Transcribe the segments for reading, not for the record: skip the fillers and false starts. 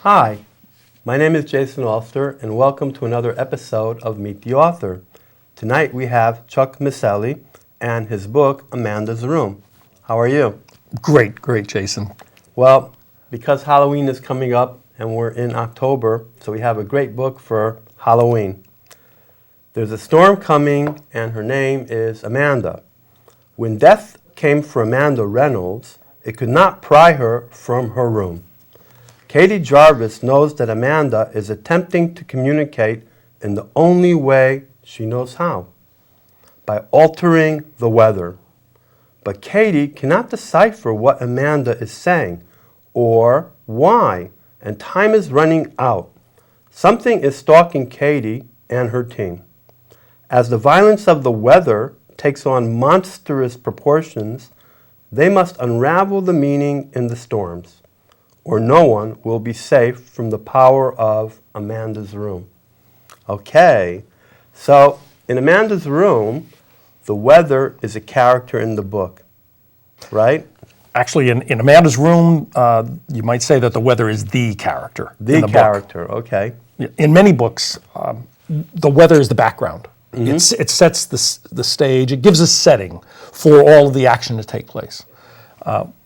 Hi, my name is Jason Alster, and welcome to another episode of Meet the Author. Tonight we have Chuck Miceli and his book, Amanda's Room. How are you? Great, Jason. Well, because Halloween is coming up and we're in October, so we have a great book for Halloween. There's a storm coming, and her name is Amanda. When death came for Amanda Reynolds, it could not pry her from her room. Katie Jarvis knows that Amanda is attempting to communicate in the only way she knows how, by altering the weather. But Katie cannot decipher what Amanda is saying or why, and time is running out. Something is stalking Katie and her team. As the violence of the weather takes on monstrous proportions, they must unravel the meaning in the storms, or no one will be safe from the power of Amanda's Room. Okay, so in Amanda's Room, the weather is a character in the book, right? Actually, in Amanda's Room, you might say that the weather is the character in the character, book. Okay. In many books, the weather is the background. Mm-hmm. It sets the stage. It gives a setting for all of the action to take place.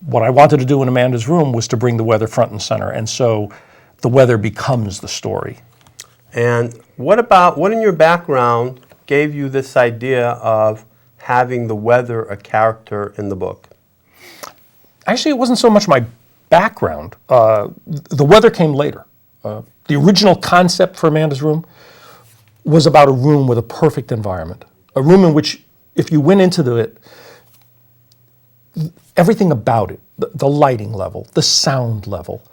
What I wanted to do in Amanda's Room was to bring the weather front and center, and so the weather becomes the story. And what in your background gave you this idea of having the weather a character in the book? Actually, it wasn't so much my background. The weather came later. The original concept for Amanda's Room was about a room with a perfect environment, a room in which if you went into it, everything about it, the lighting level, the sound level,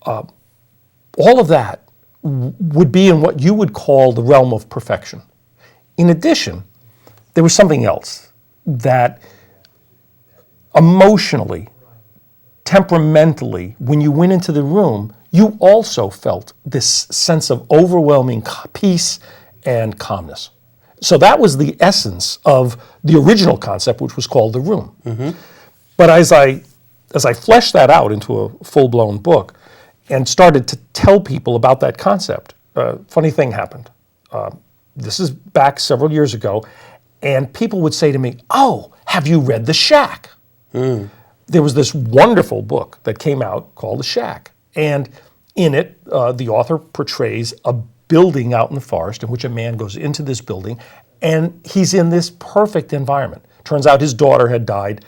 all of that would be in what you would call the realm of perfection. In addition, there was something else that emotionally, temperamentally, when you went into the room, you also felt this sense of overwhelming peace and calmness. So that was the essence of the original concept, which was called The Room. Mm-hmm. But as I fleshed that out into a full-blown book and started to tell people about that concept, a funny thing happened. This is back several years ago, and people would say to me, "Oh, have you read The Shack?" Mm. There was this wonderful book that came out called The Shack, and in it, the author portrays a building out in the forest in which a man goes into this building, and he's in this perfect environment. Turns out his daughter had died,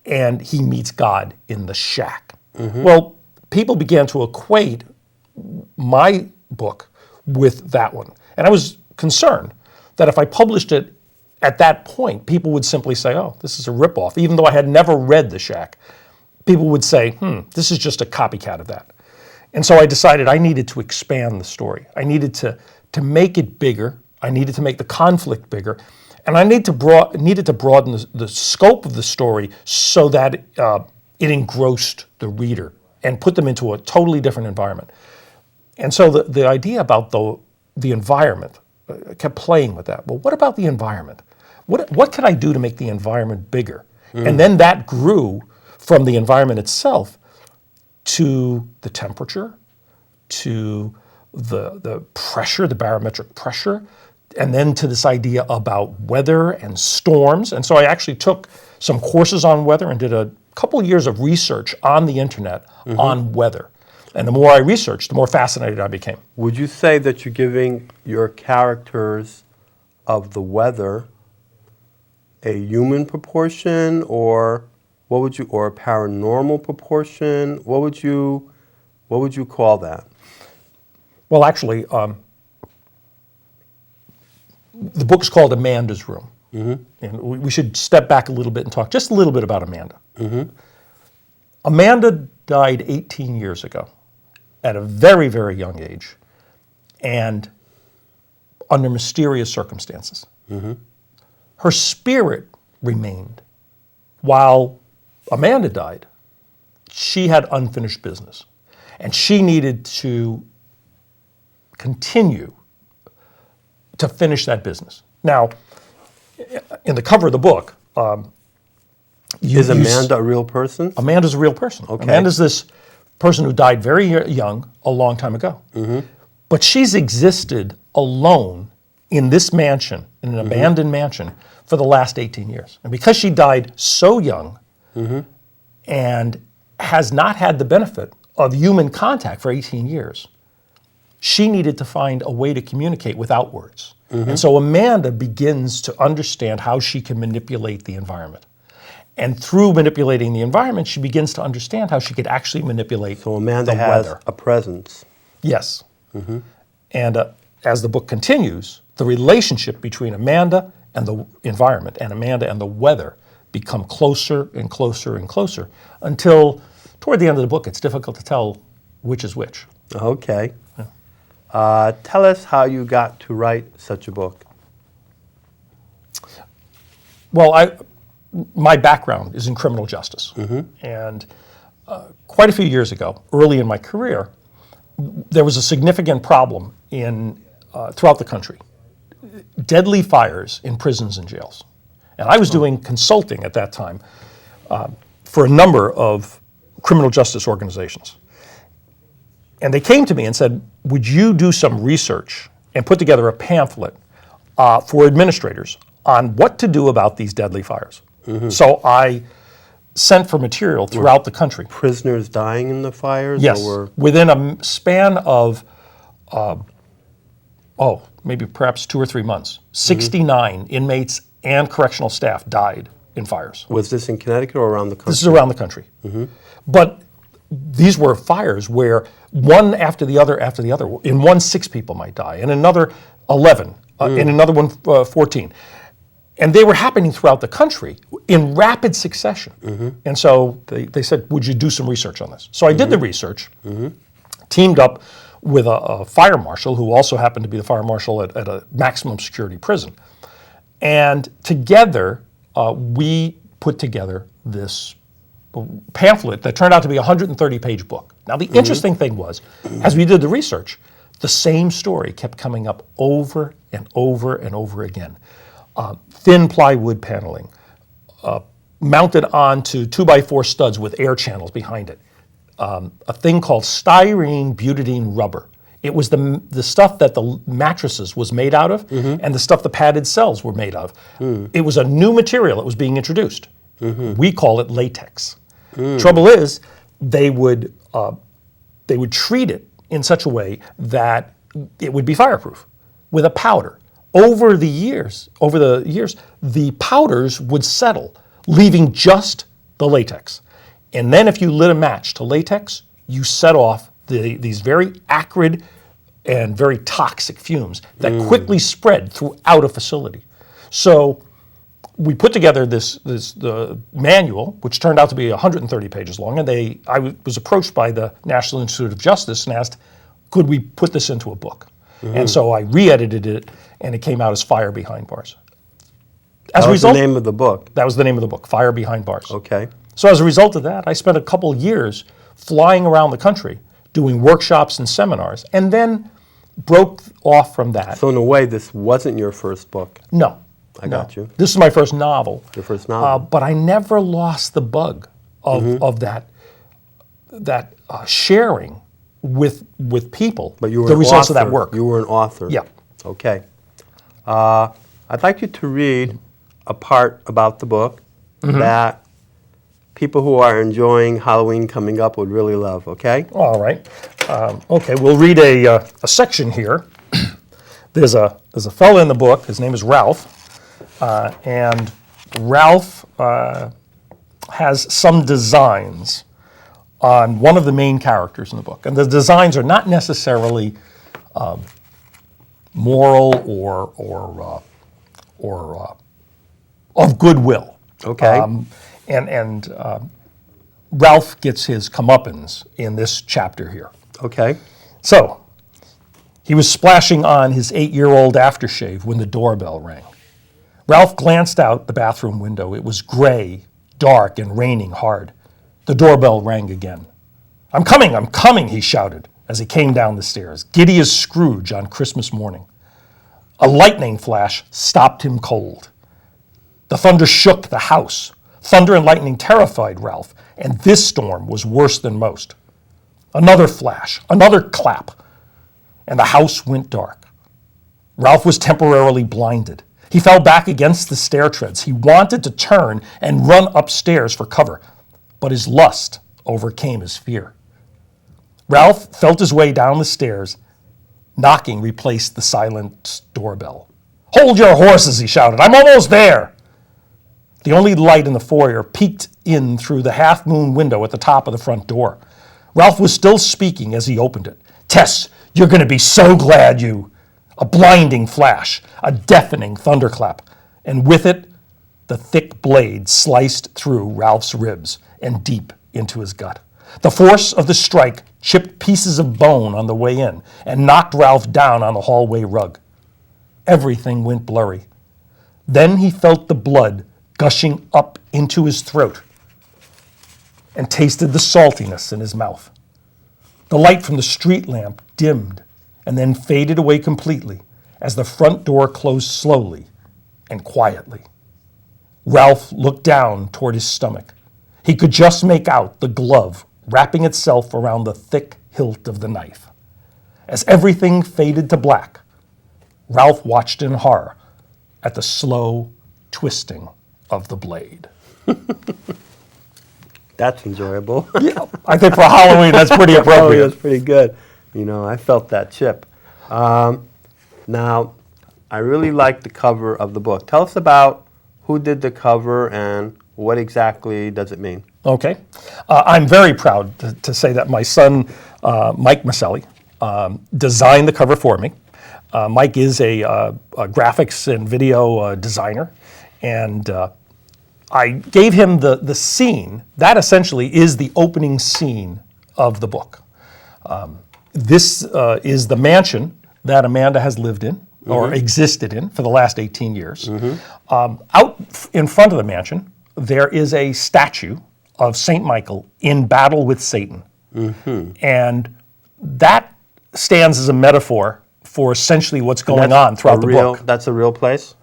and he meets God in the shack. Mm-hmm. Well, people began to equate my book with that one. And I was concerned that if I published it at that point, people would simply say, "Oh, this is a ripoff." Even though I had never read The Shack, people would say, "This is just a copycat of that." And so I decided I needed to expand the story. I needed to make it bigger. I needed to make the conflict bigger. And I needed to broaden the scope of the story so that it engrossed the reader and put them into a totally different environment. And so the idea about the environment, I kept playing with that. Well, what about the environment? What could I do to make the environment bigger? Mm. And then that grew from the environment itself to the temperature, to the pressure, the barometric pressure, and then to this idea about weather and storms. And so I actually took some courses on weather and did a couple years of research on the internet on weather. And the more I researched, the more fascinated I became. Would you say that you're giving your characters of the weather a human proportion, or or a paranormal proportion? What would you call that? Well, actually, the book's called Amanda's Room. Mm-hmm. And we should step back a little bit and talk just a little bit about Amanda. Mm-hmm. Amanda died 18 years ago at a very, very young age and under mysterious circumstances. Mm-hmm. Her spirit remained. While Amanda died, she had unfinished business, and she needed to continue to finish that business. Now, in the cover of the book, is Amanda a real person? Amanda's a real person. Okay. Amanda's this person who died very young a long time ago. But she's existed alone in this mansion, in an abandoned mansion, for the last 18 years. And because she died so young and has not had the benefit of human contact for 18 years, she needed to find a way to communicate without words. And so Amanda begins to understand how she can manipulate the environment. And through manipulating the environment, she begins to understand how she could actually manipulate So Amanda the has weather. a presence. Yes. And as the book continues, the relationship between Amanda and the environment and Amanda and the weather become closer and closer and closer until toward the end of the book, it's difficult to tell which is which. Okay. Tell us how you got to write such a book. Well, my background is in criminal justice. And quite a few years ago, early in my career, there was a significant problem throughout the country. Deadly fires in prisons and jails. And I was doing consulting at that time for a number of criminal justice organizations. And they came to me and said, would you do some research and put together a pamphlet for administrators on what to do about these deadly fires? So I sent for material throughout the country. Prisoners dying in the fires? Yes, Or within a span of, maybe perhaps 2 or 3 months, 69 inmates and correctional staff died in fires. was this in Connecticut or around the country? This is around the country. But these were fires where one after the other, in one 6 people might die, in another 11, in another one 14. And they were happening throughout the country in rapid succession. And so they said, would you do some research on this? So I did the research, teamed up with a fire marshal who also happened to be the fire marshal at a maximum security prison. And together, we put together this pamphlet that turned out to be a 130-page book. Now, the interesting thing was, as we did the research, the same story kept coming up over and over and over again. Thin plywood paneling, mounted onto 2x4 studs with air channels behind it. A thing called styrene butadiene rubber. It was the stuff that the mattresses was made out of and the stuff the padded cells were made of. It was a new material that was being introduced. We call it latex. Trouble is, they would treat it in such a way that it would be fireproof with a powder. Over the years, the powders would settle, leaving just the latex. And then if you lit a match to latex, you set off these very acrid and very toxic fumes that quickly spread throughout a facility. So we put together the manual, which turned out to be 130 pages long, and I was approached by the National Institute of Justice and asked, could we put this into a book? And so I re-edited it, and it came out as Fire Behind Bars. That was the name of the book? That was the name of the book, Fire Behind Bars. Okay. So as a result of that, I spent a couple years flying around the country, doing workshops and seminars, and then broke off from that. So in a way, this wasn't your first book? No. I got you. This is my first novel. Your first novel. But I never lost the bug of that sharing with people But you were the an results of author. that work. You were an author. Yeah. Okay. I'd like you to read a part about the book that people who are enjoying Halloween coming up would really love, okay? All right. Okay, we'll read a section here. There's a fellow in the book, his name is Ralph, and Ralph has some designs on one of the main characters in the book. And the designs are not necessarily moral or of goodwill. Okay. And Ralph gets his comeuppance in this chapter here. Okay. So, he was splashing on his 8-year-old aftershave when the doorbell rang. Ralph glanced out the bathroom window. It was gray, dark, and raining hard. The doorbell rang again. I'm coming, he shouted as he came down the stairs, giddy as Scrooge on Christmas morning. A lightning flash stopped him cold. The thunder shook the house. Thunder and lightning terrified Ralph, and this storm was worse than most. Another flash, another clap, and the house went dark. Ralph was temporarily blinded. He fell back against the stair treads. He wanted to turn and run upstairs for cover, but his lust overcame his fear. Ralph felt his way down the stairs. Knocking replaced the silent doorbell. "Hold your horses," he shouted. "I'm almost there." The only light in the foyer peeked in through the half-moon window at the top of the front door. Ralph was still speaking as he opened it. "Tess, you're going to be so glad you..." A blinding flash, a deafening thunderclap, and with it, the thick blade sliced through Ralph's ribs and deep into his gut. The force of the strike chipped pieces of bone on the way in and knocked Ralph down on the hallway rug. Everything went blurry. Then he felt the blood gushing up into his throat and tasted the saltiness in his mouth. The light from the street lamp dimmed and then faded away completely as the front door closed slowly and quietly. Ralph looked down toward his stomach. He could just make out the glove wrapping itself around the thick hilt of the knife. As everything faded to black, Ralph watched in horror at the slow twisting of the blade. That's enjoyable. Yeah, I think for Halloween that's pretty Oh, appropriate. that's pretty good. I felt that chip. Now, I really like the cover of the book. Tell us about who did the cover and what exactly does it mean? Okay. I'm very proud to say that my son, Mike Miceli, designed the cover for me. Mike is a graphics and video designer, and I gave him the scene. That essentially is the opening scene of the book. This is the mansion that Amanda has lived in or existed in for the last 18 years. Out in front of the mansion, there is a statue of St. Michael in battle with Satan. And that stands as a metaphor for essentially what's going on throughout the book. That's a real place?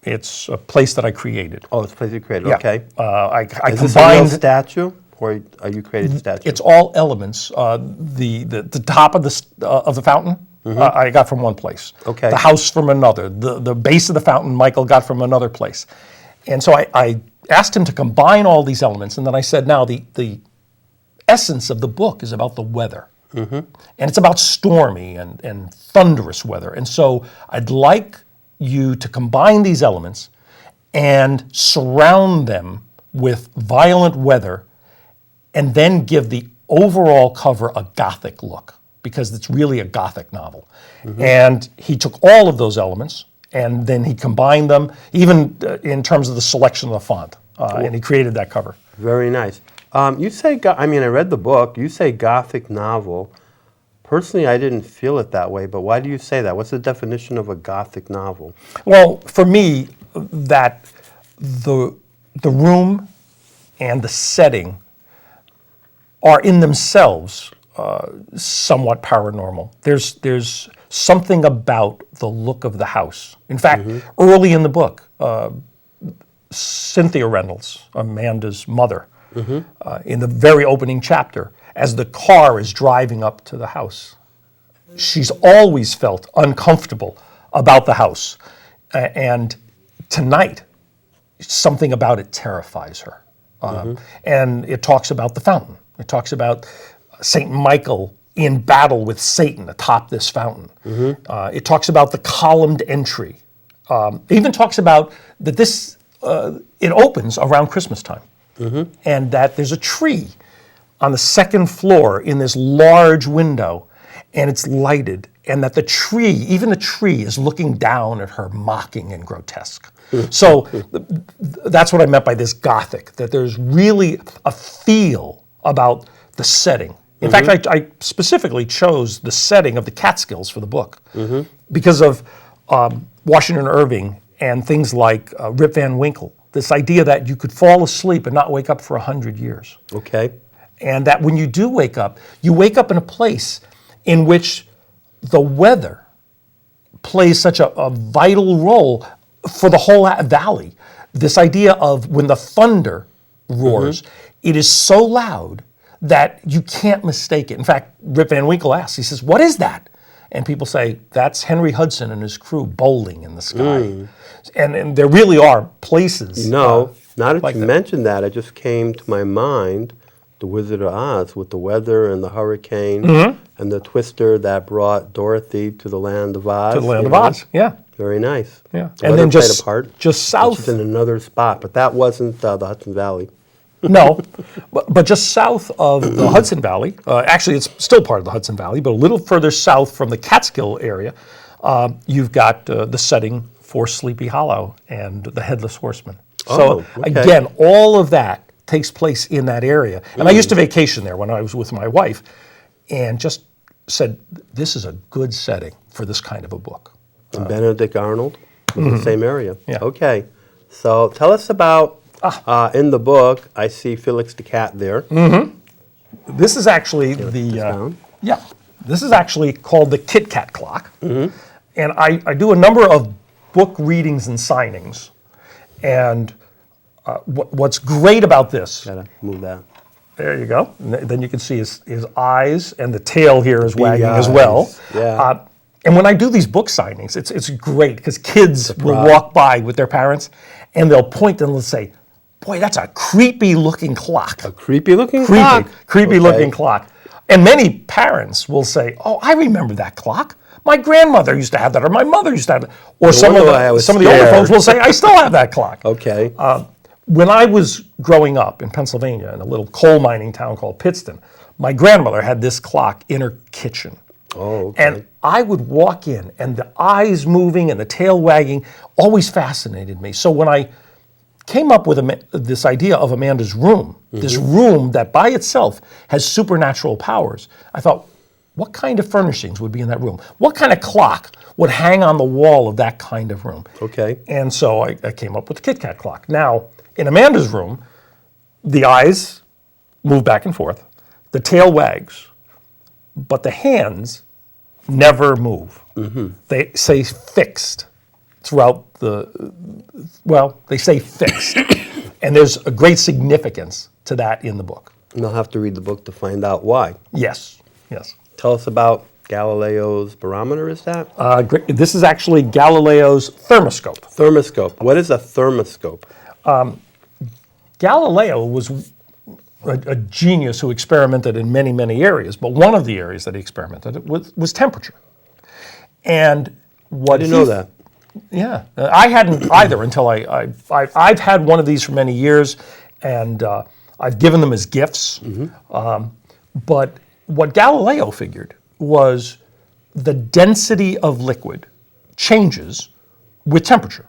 It's a place that I created. Oh, it's a place you created, Yeah. okay. I Is this a real combined. statue, or are you created the statue? It's all elements. The top of the fountain, I got from one place. Okay. The house from another. The base of the fountain, Michael got from another place. And so I asked him to combine all these elements, and then I said, now the essence of the book is about the weather. And it's about stormy and thunderous weather. And so I'd like you to combine these elements and surround them with violent weather, and then give the overall cover a Gothic look, because it's really a Gothic novel. And he took all of those elements, and then he combined them, even in terms of the selection of the font, and he created that cover. Very nice. You say, I read the book, you say Gothic novel. Personally, I didn't feel it that way, but why do you say that? What's the definition of a Gothic novel? Well, for me, that the room and the setting are in themselves somewhat paranormal. There's something about the look of the house. In fact, early in the book, Cynthia Reynolds, Amanda's mother, in the very opening chapter, as the car is driving up to the house, she's always felt uncomfortable about the house. And tonight, something about it terrifies her. And it talks about the fountain. It talks about St. Michael in battle with Satan atop this fountain. It talks about the columned entry. It even talks about that it opens around Christmas time. And that there's a tree on the second floor in this large window, and it's lighted, and that even the tree is looking down at her, mocking and grotesque. So that's what I meant by this Gothic, that there's really a feel about the setting. In fact, I specifically chose the setting of the Catskills for the book because of Washington Irving and things like Rip Van Winkle, this idea that you could fall asleep and not wake up for 100 years. Okay. And that when you do wake up, you wake up in a place in which the weather plays such a vital role for the whole valley. This idea of when the thunder roars, it is so loud that you can't mistake it. In fact, Rip Van Winkle asks, he says, what is that? And people say, that's Henry Hudson and his crew bowling in the sky. And there really are places. Now that like you that. mentioned that, it just came to my mind, The Wizard of Oz, with the weather and the hurricane and the twister that brought Dorothy to the land of Oz. To the land you of know? Oz, yeah. Very nice. Yeah. The And weather then played just a part, just which is south. in another spot, but that wasn't the Hudson Valley. No, but just south of the Hudson Valley, actually it's still part of the Hudson Valley, but a little further south from the Catskill area, you've got the setting for Sleepy Hollow and the Headless Horseman. So okay. again, all of that takes place in that area. And I used to vacation there when I was with my wife and just said, this is a good setting for this kind of a book. And Benedict Arnold was the same area. Yeah. Okay, so tell us about, in the book, I see Felix the Cat there. This is actually down. this is actually called the Kit Kat clock. And I do a number of book readings and signings. And what's great about this, Gotta move that. there you go. And then you can see his eyes, and the tail here is wagging as eyes, well. yeah. And when I do these book signings, it's great because kids will pride. walk by with their parents, and they'll point and they'll say, boy, that's a creepy looking clock. Creepy looking clock. Creepy Okay. looking clock. And many parents will say, oh, I remember that clock. My grandmother used to have that, or my mother used to have that. Or some of wonder why I the was older scared. folks will say, I still have that clock. Okay. When I was growing up in Pennsylvania in a little coal mining town called Pittston, my grandmother had this clock in her kitchen. Oh, okay. And I would walk in, and the eyes moving and the tail wagging always fascinated me. So when I came up with this idea of Amanda's room, this room that by itself has supernatural powers, I thought, what kind of furnishings would be in that room? What kind of clock would hang on the wall of that kind of room? Okay. And so I came up with the Kit Kat clock. Now, in Amanda's room, the eyes move back and forth, the tail wags, but the hands never move. They say fixed throughout they say fixed. And there's a great significance to that in the book. And I'll have to read the book to find out why. Yes. Tell us about Galileo's barometer, is that? This is actually Galileo's thermoscope. Thermoscope. What is a thermoscope? Galileo was a genius who experimented in many, many areas, but one of the areas that he experimented with was temperature. And what I didn't know that. Yeah, I hadn't either until I've had one of these for many years, and I've given them as gifts. But what Galileo figured was the density of liquid changes with temperature.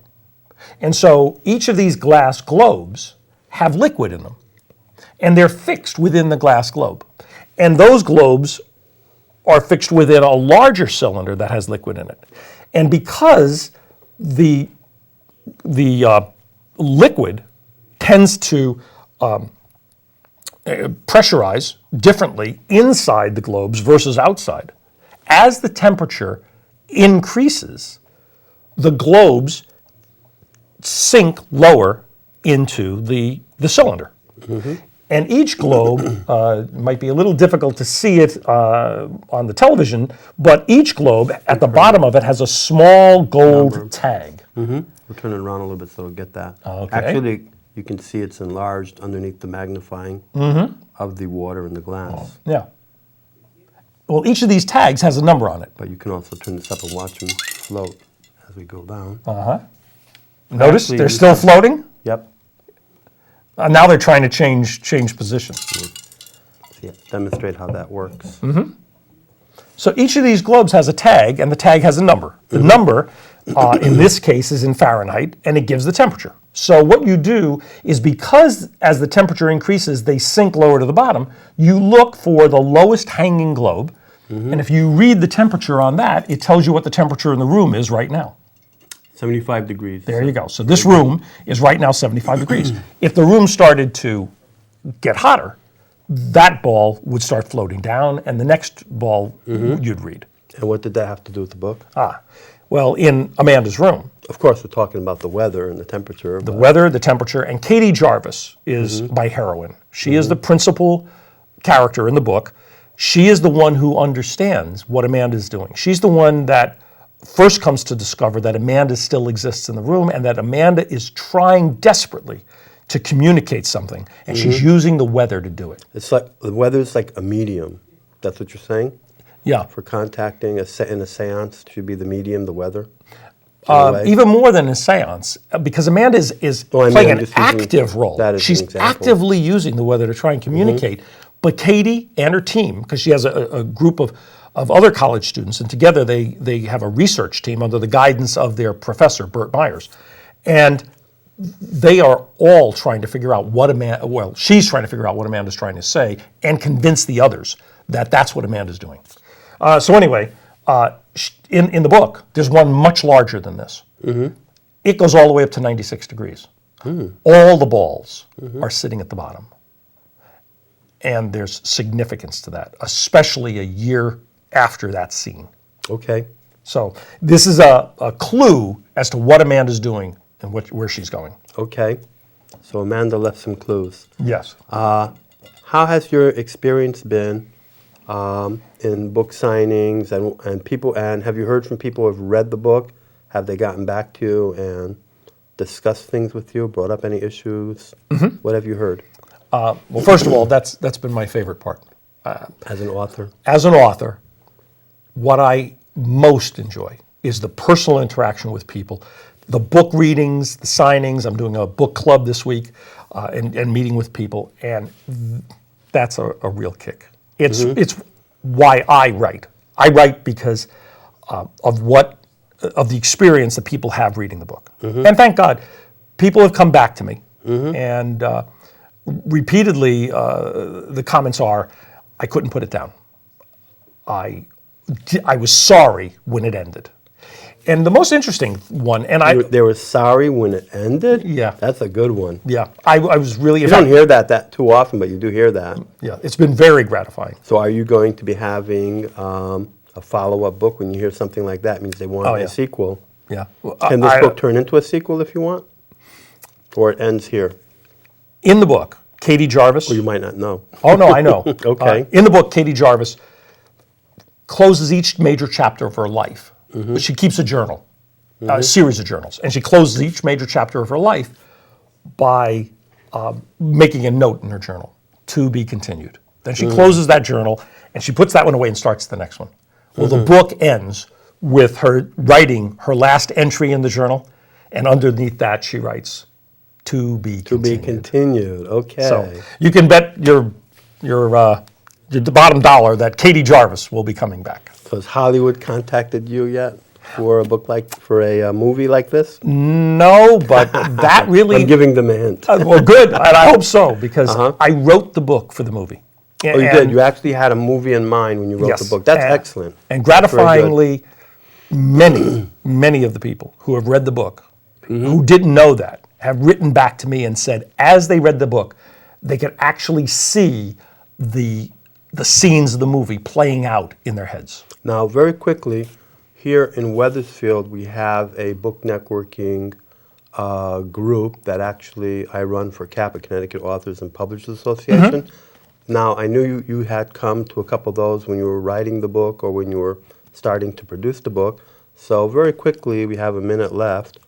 And so each of these glass globes have liquid in them, and they're fixed within the glass globe. And those globes are fixed within a larger cylinder that has liquid in it. And because the liquid tends to pressurize differently inside the globes versus outside, as the temperature increases, the globes sink lower into the cylinder. And each globe, might be a little difficult to see it on the television, but each globe at the bottom of it has a small gold tag. We'll turn it around a little bit so we'll get that. Okay. Actually, you can see it's enlarged underneath the magnifying of the water in the glass. Yeah. Well, each of these tags has a number on it. But you can also turn this up and watch them float as we go down. Notice Actually, they're you still floating. Yep. Now they're trying to change position. Yeah, demonstrate how that works. So each of these globes has a tag, and the tag has a number. The number, in this case, is in Fahrenheit, and it gives the temperature. So what you do is, because as the temperature increases, they sink lower to the bottom, you look for the lowest hanging globe, and if you read the temperature on that, it tells you what the temperature in the room is right now. 75 degrees. There you go. So this room is right now 75 degrees. If the room started to get hotter, that ball would start floating down, and the next ball you'd read. And what did that have to do with the book? Well, in Amanda's room, Of course, we're talking about the weather and the temperature. the weather, the temperature, and Katie Jarvis is my heroine. She is the principal character in the book, she is the one who understands what Amanda is doing. She's the one that first comes to discover that Amanda still exists in the room and that Amanda is trying desperately to communicate something, and she's using the weather to do it. It's like the weather's like a medium. That's what you're saying? Yeah. For contacting in a seance, should be the medium, the weather? In a way? Even more than a seance, because Amanda is playing an active role. That as an She's example. actively using the weather to try and communicate. But Katie and her team, because she has a group of other college students, and together they have a research team under the guidance of their professor, Bert Myers. And they are all trying to figure out she's trying to figure out what Amanda's trying to say and convince the others that that's what Amanda's doing. So anyway, in the book, there's one much larger than this. It goes all the way up to 96 degrees. All the balls are sitting at the bottom. And there's significance to that, especially a year after that scene. Okay. So this is a clue as to what Amanda's doing and where she's going. Okay. So Amanda left some clues. Yes. How has your experience been in book signings and people? And have you heard from people who have read the book? Have they gotten back to you and discussed things with you? Brought up any issues? What have you heard? Well, first of all, that's been my favorite part. As an author? As an author, what I most enjoy is the personal interaction with people. The book readings, the signings. I'm doing a book club this week and meeting with people, and that's a real kick. It's why I write. I write because of the experience that people have reading the book. And thank God, people have come back to me, and repeatedly the comments are, I couldn't put it down. I was sorry when it ended. And the most interesting one, They were sorry when it ended? Yeah. That's a good one. Yeah, I was really... You don't hear that too often, but you do hear that. Yeah, it's been very gratifying. So are you going to be having a follow-up book when you hear something like that? It means they want a sequel. Yeah. Can this book turn into a sequel if you want? Or it ends here? In the book, Katie Jarvis... Or you might not know. Oh, no, I know. Okay. In the book, Katie Jarvis closes each major chapter of her life. She keeps a journal, a series of journals, and she closes each major chapter of her life by making a note in her journal, to be continued. Then she closes that journal, and she puts that one away and starts the next one. Well, the book ends with her writing her last entry in the journal, and underneath that she writes, to be continued. To be continued, okay. So you can bet your bottom dollar that Katie Jarvis will be coming back. So has Hollywood contacted you yet for a movie like this? No, but that really... I'm giving them a hint. Well, good, and I hope so, because I wrote the book for the movie. Oh, you did? You actually had a movie in mind when you wrote the book. That's excellent. And gratifyingly, many of the people who have read the book, who didn't know that, have written back to me and said, as they read the book, they could actually see the scenes of the movie playing out in their heads. Now, very quickly, here in Wethersfield, we have a book networking group that actually I run for CAPA, Connecticut Authors and Publishers Association. Now, I knew you had come to a couple of those when you were writing the book or when you were starting to produce the book. So very quickly, we have a minute left.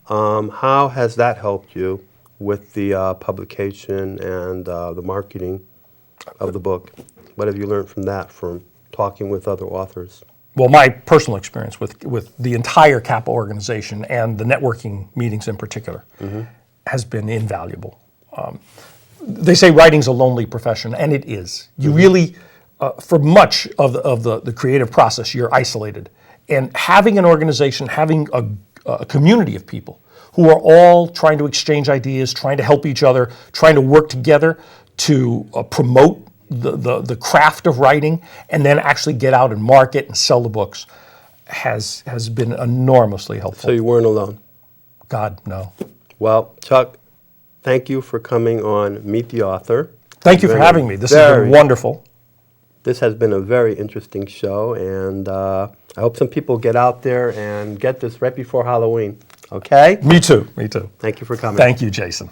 How has that helped you with the publication and the marketing of the book? What have you learned from that, from talking with other authors? Well, my personal experience with the entire CAPA organization and the networking meetings in particular has been invaluable. They say writing's a lonely profession, and it is. You really, for much of the creative process, you're isolated. And having an organization, having a community of people who are all trying to exchange ideas, trying to help each other, trying to work together to promote the craft of writing, and then actually get out and market and sell the books has been enormously helpful. So you weren't alone? God, no. Well, Chuck, thank you for coming on Meet the Author. Thank you for having me. This has been wonderful. This has been a very interesting show, and I hope some people get out there and get this right before Halloween. Okay? Me too. Me too. Thank you for coming. Thank you, Jason.